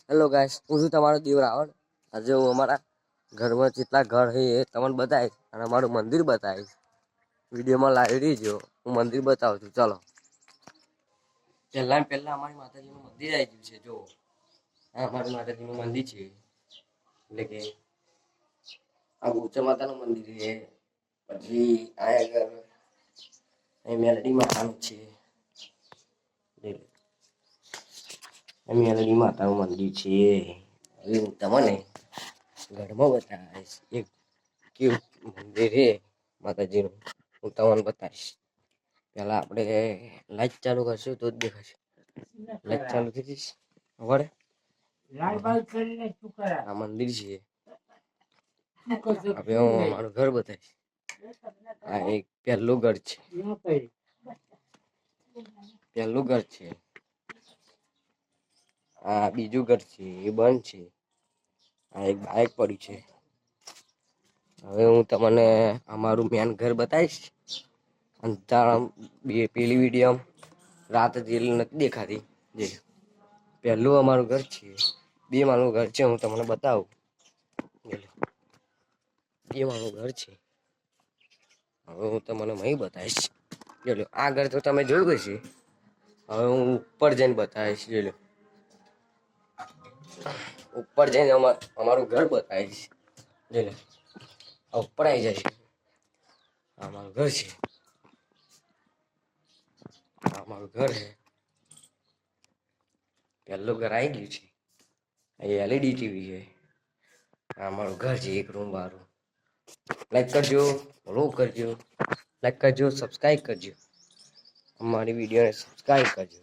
Hello guys, હું છું તમારો દેવ રાવણ। આજે હું અમારા ઘરમાં જેટલા ઘર છે એ તમને બતાવીશ અને અમારું મંદિર બતાવીશ। વિડીયોમાં લાવી રહીજો, હું મંદિર બતાવું છું। ચલો, પહેલા અમારી માતાજીનું મંદિર આવી ગયું છે। જો આ અમારી માતાજીનું મંદિર છે, એટલે કે આ ઉત્તર માતાનું મંદિર છે। પછી આ આગળ મેલડી માતાનું છે। મેલડી માતાનું મંદિર છે। હવે હું તમને ઘરમાં બતાવીશ એક કેવું મંદિર છે માતાજીનું, હું તમને બતાવીશ। પેલા આપણે લાઈટ ચાલુ કરશું તો જ દેખાશે। લાઈટ ચાલુ થઈ જઈશ વળે આ મંદિર છે। હવે હું અમારું ઘર બતાવીશ। આ એક પહેલું ઘર છે, પહેલું ઘર છે। આ બીજું ઘર છે, એ બંધ છે। આ એક બાઇક પડી છે। હવે હું તમને અમારું મેન ઘર બતાવીશ। અંતરામ પેલી વિડીયો રાત જેલ નથી દેખાતી, જે પહેલું અમારું ઘર છે, 2 માળનું ઘર છે। હું તમને બતાવું, 2 માળનું ઘર છે। હવે હું તમને અહીં બતાવીશ। જો આ ઘર તો તમે જોયું હશે। હવે હું ઉપર જઈને બતાવીશ। જો ઉપર જઈને અમારું ઘર બતાવીશ। જો ઉપર આવી જાય, અમારું ઘર છે। અમારું ઘર છે, પહેલું ઘર આવી ગયું છે। અહીં LED ટીવી છે। આ અમારું ઘર છે, 1 રૂમ વાળું। લાઈક કરજો, ફોલો કરજો, લાઈક કરજો, સબસ્ક્રાઈબ કરજો, અમારી વિડીયોને સબસ્ક્રાઈબ કરજો।